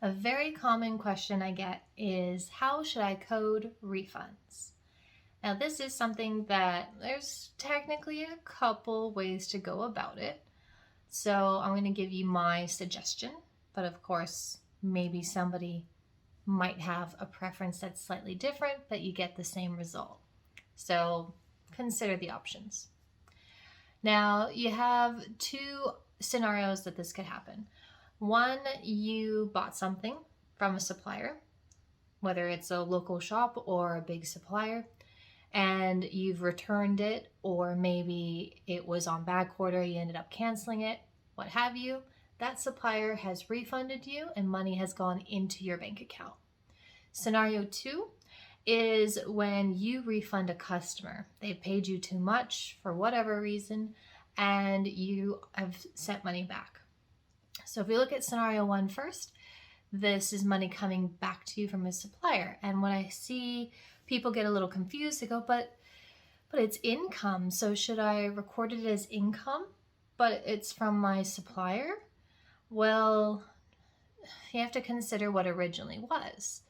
A very common question I get is, how should I code refunds? Now, this is something that there's technically a couple ways to go about it. So I'm going to give you my suggestion, but of course, maybe somebody might have a preference that's slightly different, but you get the same result. So consider the options. Now, you have two scenarios that this could happen. One, you bought something from a supplier, whether it's a local shop or a big supplier, and you've returned it, or maybe it was on back order, you ended up canceling it, what have you. That supplier has refunded you and money has gone into your bank account. Scenario 2 is when you refund a customer. They've paid you too much for whatever reason and you have sent money back. So if we look at scenario 1 first, this is money coming back to you from a supplier. And when I see people get a little confused, they go, but it's income. So should I record it as income, but it's from my supplier? Well, you have to consider what originally was.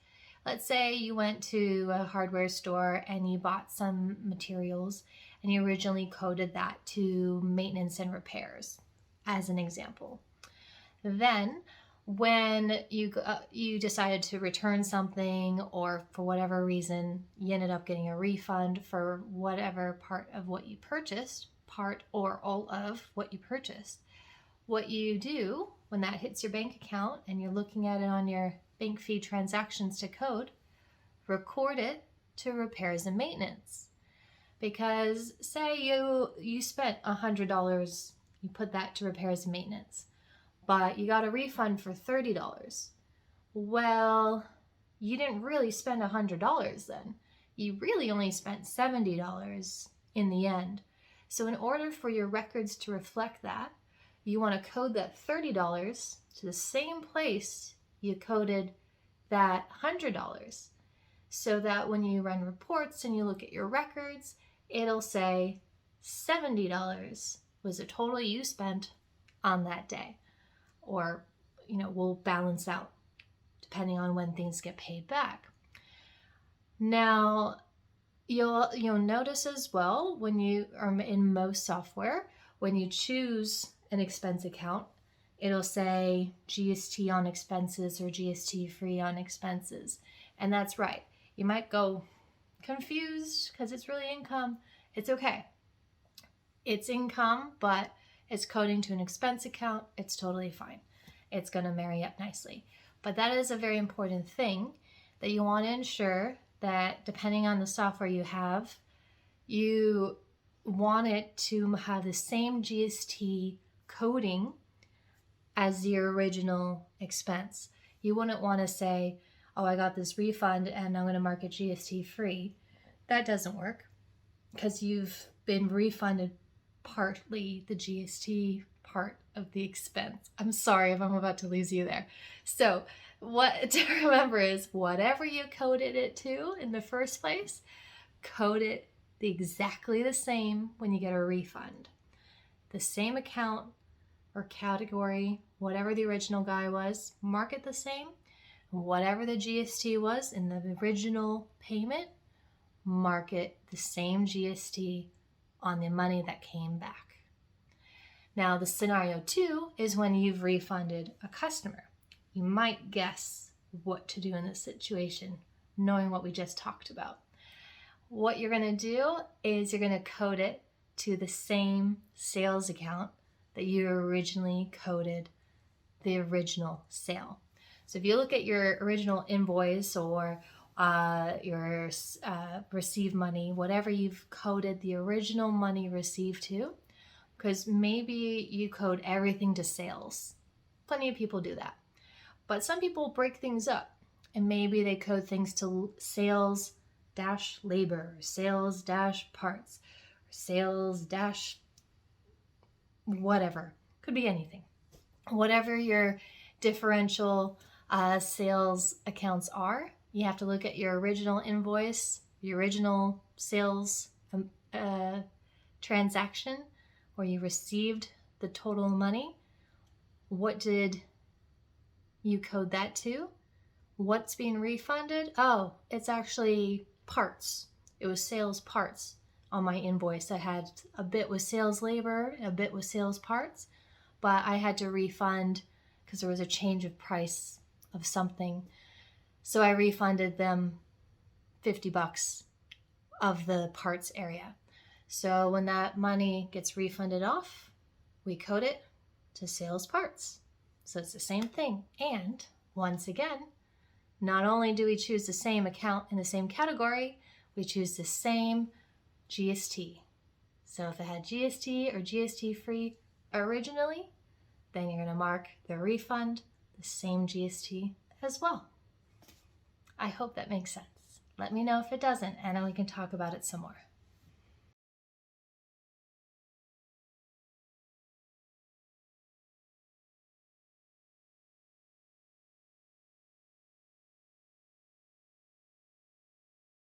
Let's say you went to a hardware store and you bought some materials and you originally coded that to maintenance and repairs, as an example. Then when you decided to return something, or for whatever reason you ended up getting a refund for whatever part of what you purchased, part or all of what you purchased, what you do when that hits your bank account and you're looking at it on your bank fee transactions to code, record it to repairs and maintenance. Because say you spent $100, you put that to repairs and maintenance, but you got a refund for $30. Well, you didn't really spend $100 then. You really only spent $70 in the end. So in order for your records to reflect that, you want to code that $30 to the same place you coded that $100, so that when you run reports and you look at your records, it'll say $70 was the total you spent on that day. Or, will balance out depending on when things get paid back. Now, you'll notice as well, when you are in most software, when you choose an expense account, it'll say GST on expenses or GST free on expenses. And that's right. You might go confused because it's really income. It's okay. It's income, but it's coding to an expense account. It's totally fine. It's going to marry up nicely. But that is a very important thing, that you want to ensure that depending on the software you have, you want it to have the same GST coding as the original expense. You wouldn't want to say, oh, I got this refund and I'm going to mark it GST free. That doesn't work, because you've been refunded partly the GST part of the expense. I'm sorry if I'm about to lose you there. So what to remember is, whatever you coded it to in the first place, code it exactly the same when you get a refund. The same account or category, whatever the original guy was, mark it the same. Whatever the GST was in the original payment, mark it the same GST on the money that came back. Now, the scenario 2 is when you've refunded a customer. You might guess what to do in this situation, knowing what we just talked about. What you're going to do is you're going to code it to the same sales account that you originally coded the original sale. So if you look at your original invoice or your received money, whatever you've coded the original money received to, because maybe you code everything to sales. Plenty of people do that. But some people break things up, and maybe they code things to sales dash labor, sales dash parts, sales dash whatever. Could be anything. Whatever your differential sales accounts are, you have to look at your original invoice, the original sales transaction where you received the total money. What did you code that too. What's being refunded? Oh, it's actually parts. It was sales parts on my invoice. I had a bit with sales labor, a bit with sales parts, but I had to refund because there was a change of price of something. So I refunded them $50 of the parts area. So when that money gets refunded off, we code it to sales parts. So it's the same thing. And once again, not only do we choose the same account in the same category, we choose the same GST. So if it had GST or GST free originally, then you're going to mark the refund the same GST as well. I hope that makes sense. Let me know if it doesn't, and then we can talk about it some more.